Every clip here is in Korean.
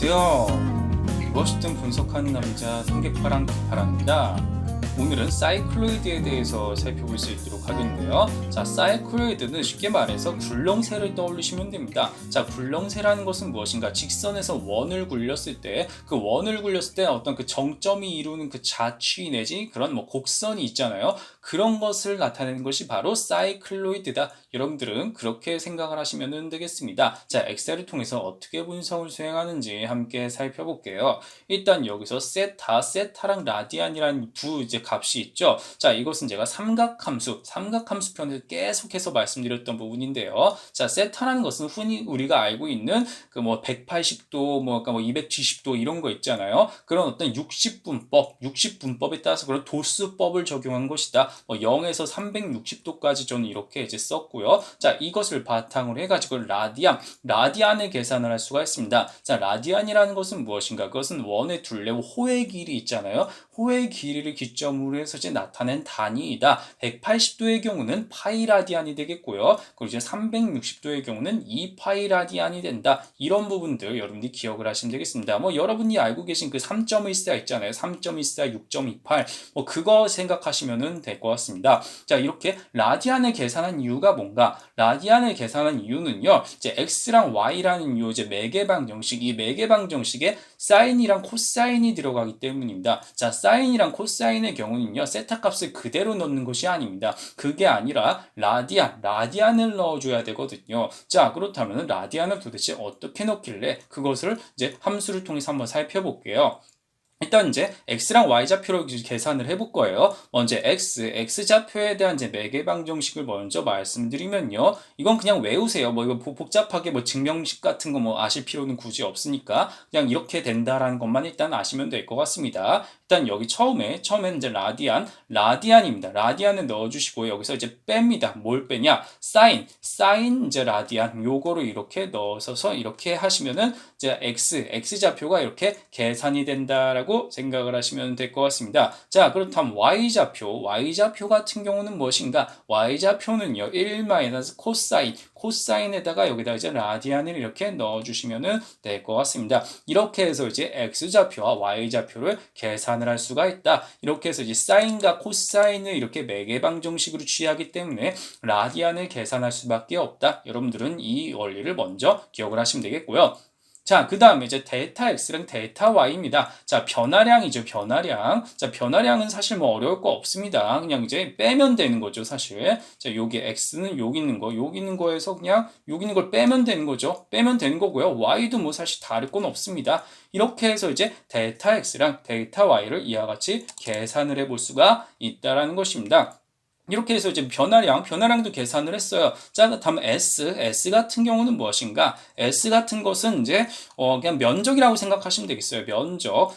안녕하세요. 무엇이든 분석하는 남자 삼계파랑 기파랑입니다. 오늘은 사이클로이드에 대해서 살펴볼 수 있도록 하겠는데요. 자, 사이클로이드는 쉽게 말해서 굴렁쇠를 떠올리시면 됩니다. 자, 굴렁쇠라는 것은 무엇인가? 직선에서 원을 굴렸을 때 그 원을 굴렸을 때 어떤 그 정점이 이루는 그 자취 내지 그런 뭐 곡선이 있잖아요. 그런 것을 나타내는 것이 바로 사이클로이드다. 여러분들은 그렇게 생각을 하시면 되겠습니다. 자, 엑셀을 통해서 어떻게 분석을 수행하는지 함께 살펴볼게요. 일단 여기서 세타랑 라디안이라는 두 이제 값이 있죠. 자, 이것은 제가 삼각함수 편에서 계속해서 말씀드렸던 부분인데요. 자, 세타라는 것은 흔히 우리가 알고 있는 그 뭐 180도, 그러니까 뭐 270도 이런 거 있잖아요. 그런 어떤 60분법에 따라서 그런 도수법을 적용한 것이다. 뭐 0에서 360도까지 저는 이렇게 이제 썼고요. 자, 이것을 바탕으로 해가지고 라디안을 계산을 할 수가 있습니다. 자, 라디안이라는 것은 무엇인가? 그것은 원의 둘레, 호의 길이 있잖아요. 호의 길이를 기점으로 해서 이제 나타낸 단위이다. 180도의 경우는 파이 라디안이 되겠고요. 그리고 이제 360도의 경우는 2파이 라디안이 된다. 이런 부분들 여러분들이 기억을 하시면 되겠습니다. 뭐 여러분이 알고 계신 그 3.14 있잖아요. 3.24, 6.28. 뭐 그거 생각하시면 될 것 같습니다. 자, 이렇게 라디안을 계산한 이유가 뭔가? 라디안을 계산한 이유는요. 이제 x랑 y라는 요 이제 매개방 정식, 이 매개방 정식에 사인이랑 코사인이 들어가기 때문입니다. 자, 사인이랑 코사인의 경우는요, 세타 값을 그대로 넣는 것이 아닙니다. 그게 아니라 라디안을 넣어줘야 되거든요. 자, 그렇다면 라디안을 도대체 어떻게 넣길래 그것을 이제 함수를 통해서 한번 살펴볼게요. 일단 이제 x랑 y 좌표로 계산을 해볼 거예요. 먼저 x 좌표에 대한 이제 매개방 정식을 먼저 말씀드리면요. 이건 그냥 외우세요. 뭐 이거 복잡하게 뭐 증명식 같은 거 뭐 아실 필요는 굳이 없으니까 그냥 이렇게 된다라는 것만 일단 아시면 될 것 같습니다. 일단 여기 처음에는 이제 라디안입니다. 라디안을 넣어주시고 여기서 이제 뺍니다. 뭘 빼냐? 사인 이제 라디안 요거로 이렇게 넣어서 이렇게 하시면은 이제 x 좌표가 이렇게 계산이 된다라고 생각을 하시면 될 것 같습니다. 자, 그렇다면 y좌표 같은 경우는 무엇인가? y좌표는요, 1 코사인에다가 여기다 이제 라디안을 이렇게 넣어주시면 될 것 같습니다. 이렇게 해서 이제 x좌표와 y좌표를 계산을 할 수가 있다. 이렇게 해서 이제 사인과 코사인을 이렇게 매개방 정식으로 취하기 때문에 라디안을 계산할 수밖에 없다. 여러분들은 이 원리를 먼저 기억을 하시면 되겠고요. 자, 그 다음에 이제 데이터 x랑 데이터 y입니다. 자, 변화량이죠, 변화량. 자, 변화량은 사실 뭐 어려울 거 없습니다. 그냥 이제 빼면 되는 거죠, 사실. 자, 여기 x는 여기 있는 거에서 그냥 여기 있는 걸 빼면 되는 거죠. 빼면 되는 거고요. y도 뭐 사실 다를 건 없습니다. 이렇게 해서 이제 데이터 x랑 데이터 y를 이와 같이 계산을 해볼 수가 있다라는 것입니다. 이렇게 해서 이제 변화량도 계산을 했어요. 자, 다음 S 같은 경우는 무엇인가? S 같은 것은 이제 그냥 면적이라고 생각하시면 되겠어요.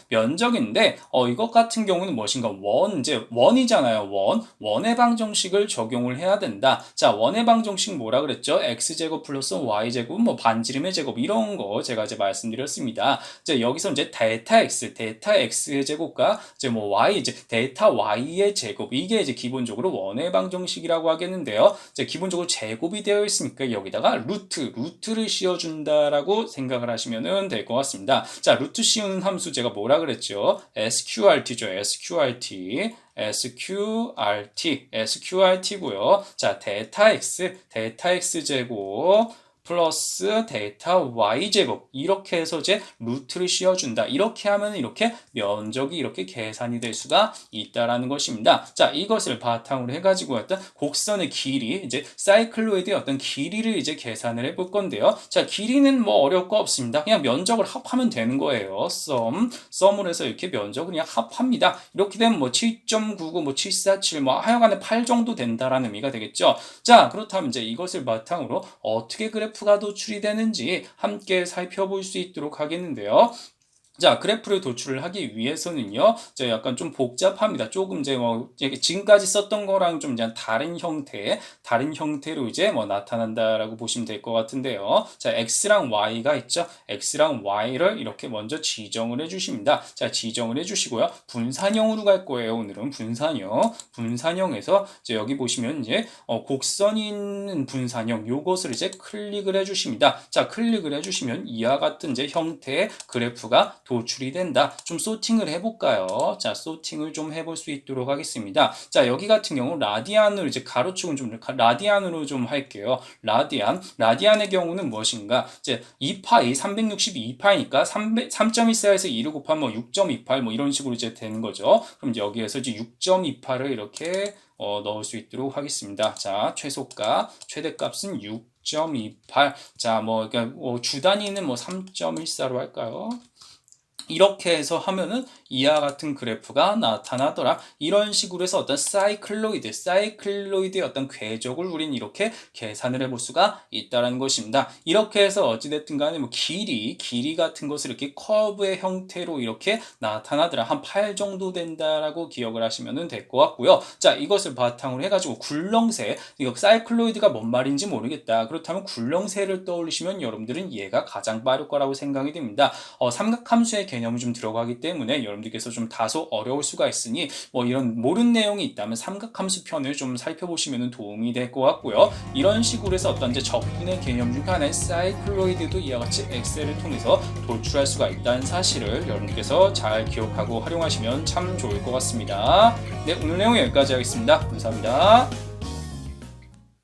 면적인데 이것 같은 경우는 무엇인가? 원이잖아요. 원의 방정식을 적용을 해야 된다. 자, 원의 방정식 뭐라 그랬죠? x제곱 플러스 y제곱, 뭐 반지름의 제곱 이런 거 제가 이제 말씀드렸습니다. 이제 여기서 이제 데이터 x의 제곱과 이제 뭐 y 이제 데이터 y의 제곱 이게 이제 기본적으로 원의 방정식이라고 하겠는데요. 이제 기본적으로 제곱이 되어 있으니까 여기다가 루트를 씌워준다라고 생각을 하시면 될 것 같습니다. 자, 루트 씌우는 함수 제가 뭐라 그랬죠? sqrt죠. sqrt고요. 자, 데이터 x 제곱 플러스 데이터 y제곱 이렇게 해서 이제 루트를 씌워준다. 이렇게 하면 이렇게 면적이 이렇게 계산이 될 수가 있다라는 것입니다. 자, 이것을 바탕으로 해가지고 어떤 곡선의 길이 이제 사이클로이드의 어떤 길이를 이제 계산을 해볼 건데요. 자, 길이는 뭐 어려울 거 없습니다. 그냥 면적을 합하면 되는 거예요. 썸을 해서 이렇게 면적을 그냥 합합니다. 이렇게 되면 뭐 7.99, 뭐 747, 뭐 하여간에 8 정도 된다라는 의미가 되겠죠. 자, 그렇다면 이제 이것을 바탕으로 어떻게 그래프가 도출이 되는지 함께 살펴볼 수 있도록 하겠는데요. 자, 그래프를 도출을 하기 위해서는요, 이제 약간 좀 복잡합니다. 조금 이제 뭐, 지금까지 썼던 거랑 좀 이제 다른 형태로 이제 뭐 나타난다라고 보시면 될 것 같은데요. 자, X랑 Y가 있죠? X랑 Y를 이렇게 먼저 지정을 해주십니다. 자, 지정을 해주시고요. 분산형으로 갈 거예요. 오늘은 분산형. 분산형에서 이제 여기 보시면 이제, 곡선이 있는 분산형, 요것을 이제 클릭을 해주십니다. 자, 클릭을 해주시면 이와 같은 이제 형태의 그래프가 도출이 된다. 좀 소팅을 해볼까요? 자, 소팅을 좀 해볼 수 있도록 하겠습니다. 자, 여기 같은 경우 라디안으로 이제 가로축은 좀 라디안으로 좀 할게요. 라디안의 경우는 무엇인가? 이제 2파이 362파이니까 3.14에서 2를 곱하면 뭐 6.28 뭐 이런 식으로 이제 되는 거죠. 그럼 여기에서 이제 6.28을 이렇게 넣을 수 있도록 하겠습니다. 자, 최소가 최대값은 6.28. 자, 뭐 그러니까 주 단위는 뭐 3.14로 할까요? 이렇게 해서 하면은 이와 같은 그래프가 나타나더라. 이런 식으로 해서 어떤 사이클로이드의 어떤 궤적을 우린 이렇게 계산을 해볼 수가 있다는 것입니다. 이렇게 해서 어찌됐든 간에 뭐 길이 같은 것을 이렇게 커브의 형태로 이렇게 나타나더라. 한 8 정도 된다라고 기억을 하시면 될 것 같고요. 자, 이것을 바탕으로 해가지고 굴렁쇠, 이거 사이클로이드가 뭔 말인지 모르겠다. 그렇다면 굴렁쇠를 떠올리시면 여러분들은 얘가 가장 빠를 거라고 생각이 됩니다. 삼각함수의 개념이 좀 들어가기 때문에 여러분들께서 좀 다소 어려울 수가 있으니 뭐 이런 모르는 내용이 있다면 삼각함수 편을 좀 살펴보시면 도움이 될 것 같고요. 이런 식으로 해서 어떤 이제 적분의 개념 중 하나인 사이클로이드도 이와 같이 엑셀을 통해서 도출할 수가 있다는 사실을 여러분께서 잘 기억하고 활용하시면 참 좋을 것 같습니다. 네, 오늘 내용 여기까지 하겠습니다. 감사합니다.